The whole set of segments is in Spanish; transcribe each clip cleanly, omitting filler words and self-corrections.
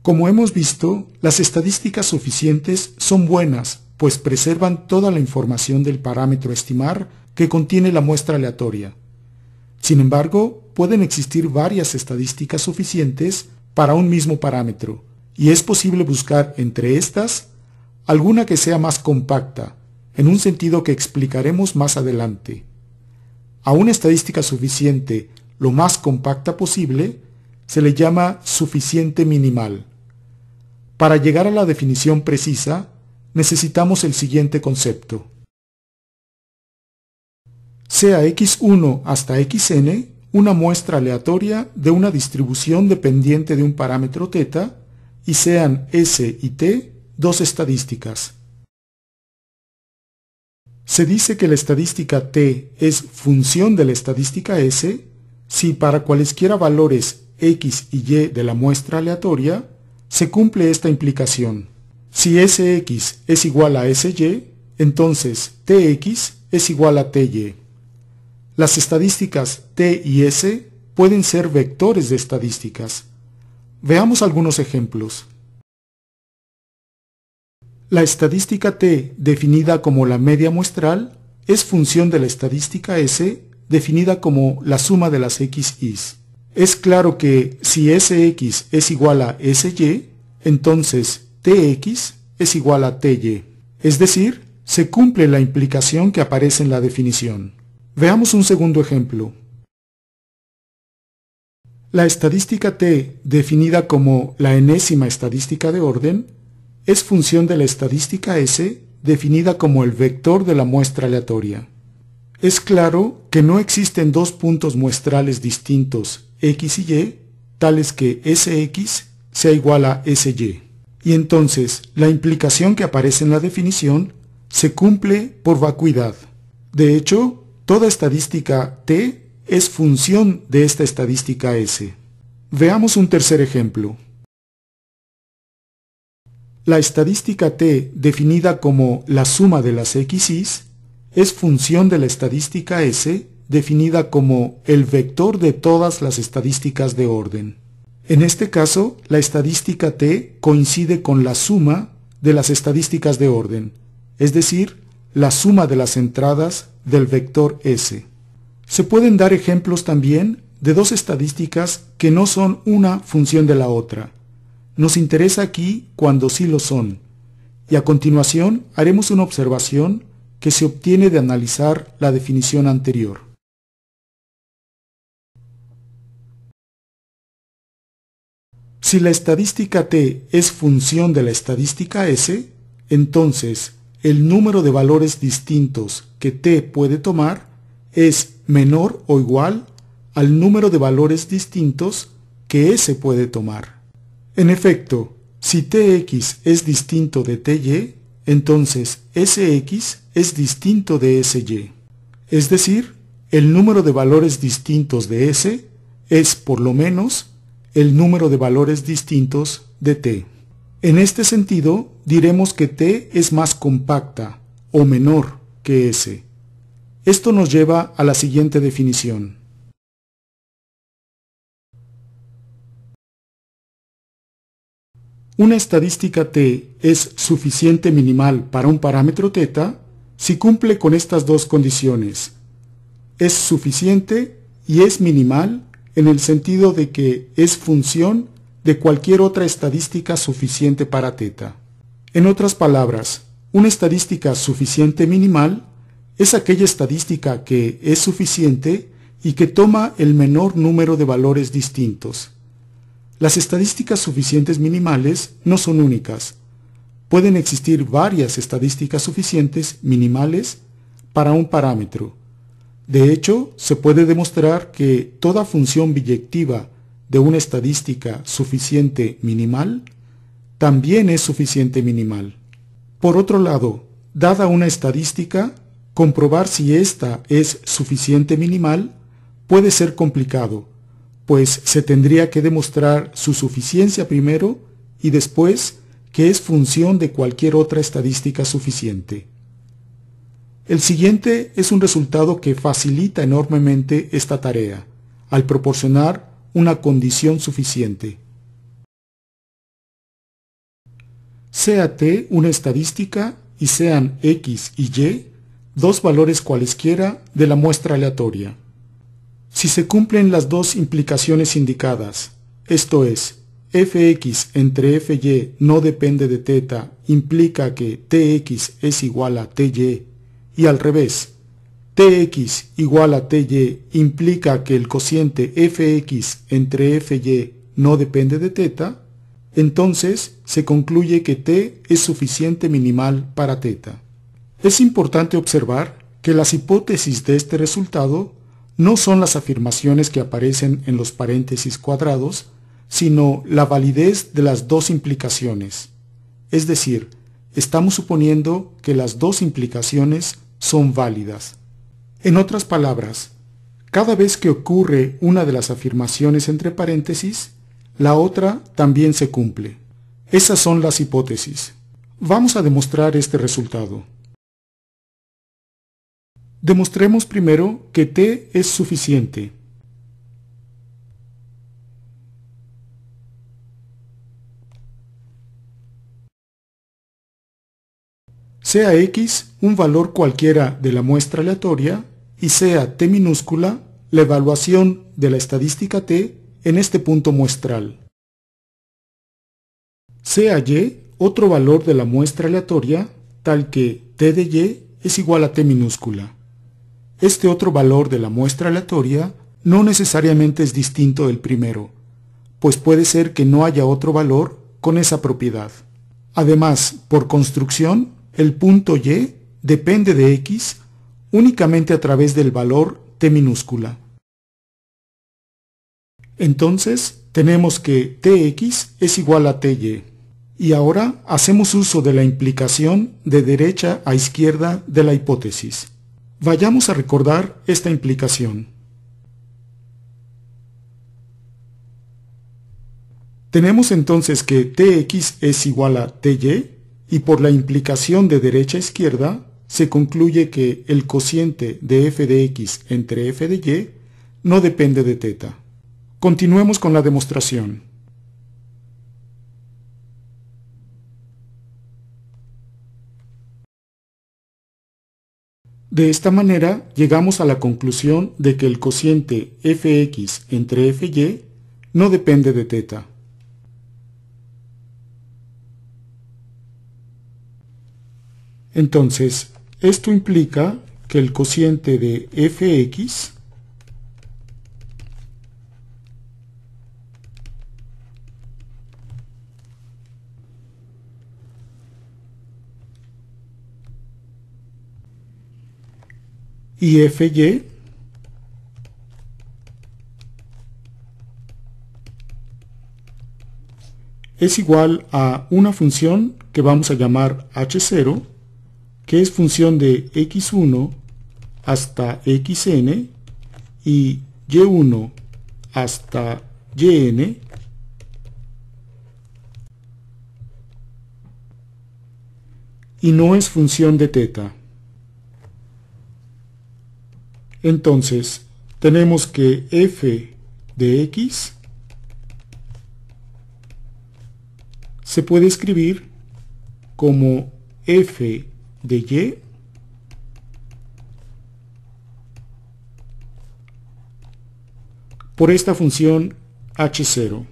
Como hemos visto, las estadísticas suficientes son buenas, pues preservan toda la información del parámetro a estimar que contiene la muestra aleatoria. Sin embargo, pueden existir varias estadísticas suficientes para un mismo parámetro, y es posible buscar entre estas alguna que sea más compacta, en un sentido que explicaremos más adelante. A una estadística suficiente lo más compacta posible se le llama suficiente minimal. Para llegar a la definición precisa, necesitamos el siguiente concepto. Sea x1 hasta xn una muestra aleatoria de una distribución dependiente de un parámetro θ y sean s y t dos estadísticas. Se dice que la estadística t es función de la estadística s si para cualesquiera valores x y y de la muestra aleatoria se cumple esta implicación. Si Sx es igual a Sy, entonces Tx es igual a Ty. Las estadísticas t y s pueden ser vectores de estadísticas. Veamos algunos ejemplos. La estadística t, definida como la media muestral, es función de la estadística s, definida como la suma de las xy's. Es claro que si Sx es igual a Sy, entonces Tx es igual a Ty. Es decir, se cumple la implicación que aparece en la definición. Veamos un segundo ejemplo. La estadística t, definida como la enésima estadística de orden, es función de la estadística s, definida como el vector de la muestra aleatoria. Es claro que no existen dos puntos muestrales distintos x y y, tales que Sx sea igual a Sy. Y entonces, la implicación que aparece en la definición se cumple por vacuidad. De hecho, toda estadística t es función de esta estadística s. Veamos un tercer ejemplo. La estadística t, definida como la suma de las xy's, es función de la estadística s, definida como el vector de todas las estadísticas de orden. En este caso, la estadística t coincide con la suma de las estadísticas de orden, es decir, la suma de las entradas del vector s. Se pueden dar ejemplos también de dos estadísticas que no son una función de la otra. Nos interesa aquí cuando sí lo son, y a continuación haremos una observación que se obtiene de analizar la definición anterior. Si la estadística t es función de la estadística s, entonces el número de valores distintos que t puede tomar es menor o igual al número de valores distintos que s puede tomar. En efecto, si Tx es distinto de Ty, entonces Sx es distinto de Sy. Es decir, el número de valores distintos de S es por lo menos el número de valores distintos de T. En este sentido, diremos que T es más compacta o menor que S. Esto nos lleva a la siguiente definición. Una estadística t es suficiente minimal para un parámetro θ si cumple con estas dos condiciones. Es suficiente y es minimal en el sentido de que es función de cualquier otra estadística suficiente para θ. En otras palabras, una estadística suficiente minimal es aquella estadística que es suficiente y que toma el menor número de valores distintos. Las estadísticas suficientes minimales no son únicas. Pueden existir varias estadísticas suficientes minimales para un parámetro. De hecho, se puede demostrar que toda función biyectiva de una estadística suficiente minimal también es suficiente minimal. Por otro lado, dada una estadística, comprobar si ésta es suficiente minimal puede ser complicado, pues se tendría que demostrar su suficiencia primero y después que es función de cualquier otra estadística suficiente. El siguiente es un resultado que facilita enormemente esta tarea, al proporcionar una condición suficiente. sea t una estadística y sean x y y dos valores cualesquiera de la muestra aleatoria. Si se cumplen las dos implicaciones indicadas, esto es, fx entre fy no depende de θ implica que tx es igual a ty y al revés, tx igual a ty implica que el cociente fx entre fy no depende de θ, entonces se concluye que t es suficiente minimal para θ. Es importante observar que las hipótesis de este resultado no son las afirmaciones que aparecen en los paréntesis cuadrados, sino la validez de las dos implicaciones. Es decir, estamos suponiendo que las dos implicaciones son válidas. En otras palabras, cada vez que ocurre una de las afirmaciones entre paréntesis, la otra también se cumple. Esas son las hipótesis. Vamos a demostrar este resultado. Demostremos primero que t es suficiente. Sea x un valor cualquiera de la muestra aleatoria y sea t minúscula la evaluación de la estadística t en este punto muestral. Sea y otro valor de la muestra aleatoria tal que t de y es igual a t minúscula. Este otro valor de la muestra aleatoria no necesariamente es distinto del primero, pues puede ser que no haya otro valor con esa propiedad. Además, por construcción, el punto y depende de x únicamente a través del valor t minúscula. Entonces, tenemos que tx es igual a ty. Y ahora hacemos uso de la implicación de derecha a izquierda de la hipótesis. Vayamos a recordar esta implicación. Tenemos entonces que tx es igual a ty y por la implicación de derecha a izquierda se concluye que el cociente de f de x entre f de y no depende de θ. Continuemos con la demostración. De esta manera llegamos a la conclusión de que el cociente fx entre fy no depende de θ. Entonces, esto implica que el cociente de fx y fy es igual a una función que vamos a llamar h0, que es función de x1 hasta xn y y1 hasta yn, y no es función de θ. Entonces, tenemos que f de x se puede escribir como f de y por esta función h0,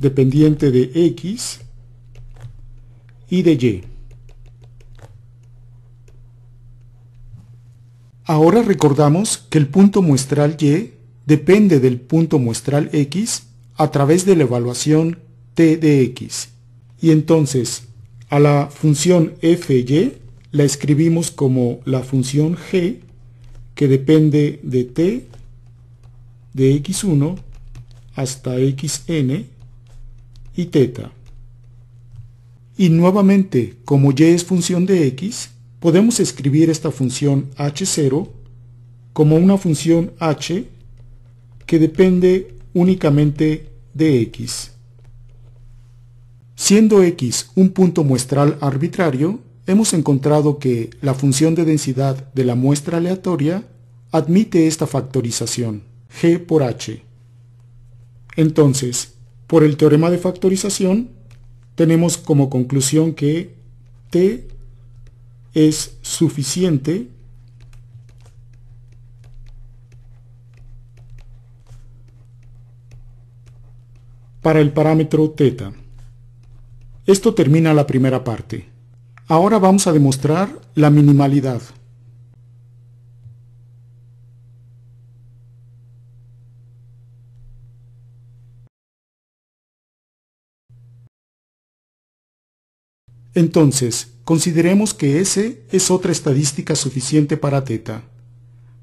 dependiente de x y de y. Ahora recordamos que el punto muestral y depende del punto muestral x a través de la evaluación t de x. Y entonces, a la función fy la escribimos como la función g que depende de t de x1 hasta xn y θ. Y nuevamente, como y es función de x, podemos escribir esta función h0 como una función h que depende únicamente de x. Siendo x un punto muestral arbitrario, hemos encontrado que la función de densidad de la muestra aleatoria admite esta factorización, g por h. Entonces, por el teorema de factorización, tenemos como conclusión que t es suficiente para el parámetro θ. Esto termina la primera parte. Ahora vamos a demostrar la minimalidad. Entonces, consideremos que S es otra estadística suficiente para θ.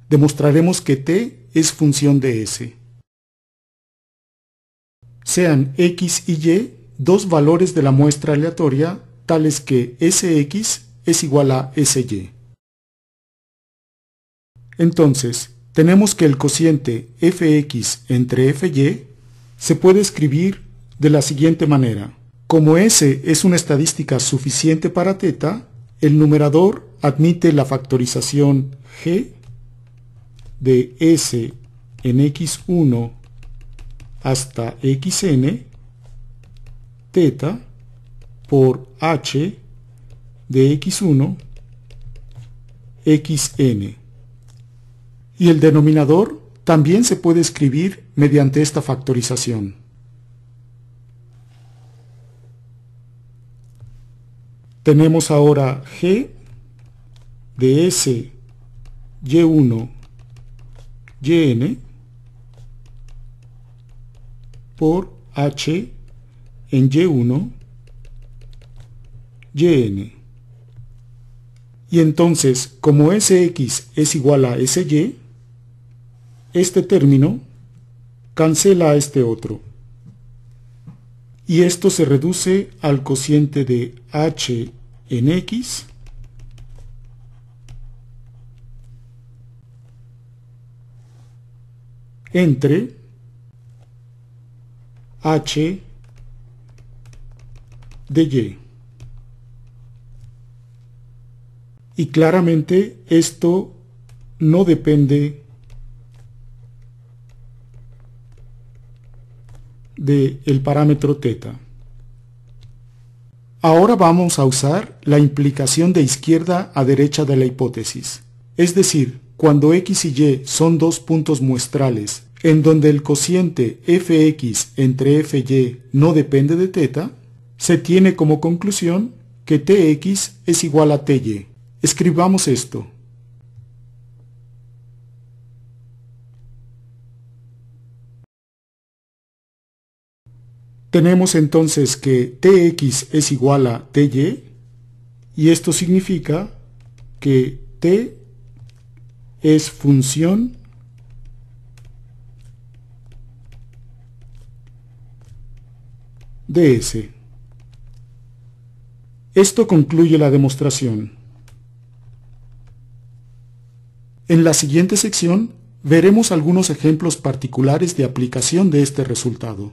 Demostraremos que t es función de S. Sean x y y dos valores de la muestra aleatoria tales que Sx es igual a Sy. Entonces, tenemos que el cociente fx entre fy se puede escribir de la siguiente manera. Como S es una estadística suficiente para θ, el numerador admite la factorización g de S en x1 hasta xn θ por h de x1 xn. Y el denominador también se puede escribir mediante esta factorización. Tenemos ahora g de S y1 yn por h en y1 yn. Y entonces, como Sx es igual a Sy, este término cancela a este otro. Y esto se reduce al cociente de h en x entre h de y. Y claramente esto no depende del parámetro θ. Ahora vamos a usar la implicación de izquierda a derecha de la hipótesis. Es decir, cuando x y y son dos puntos muestrales en donde el cociente fx entre fy no depende de θ, se tiene como conclusión que tx es igual a ty. Escribamos esto. Tenemos entonces que tx es igual a ty, y esto significa que t es función de S. Esto concluye la demostración. En la siguiente sección veremos algunos ejemplos particulares de aplicación de este resultado.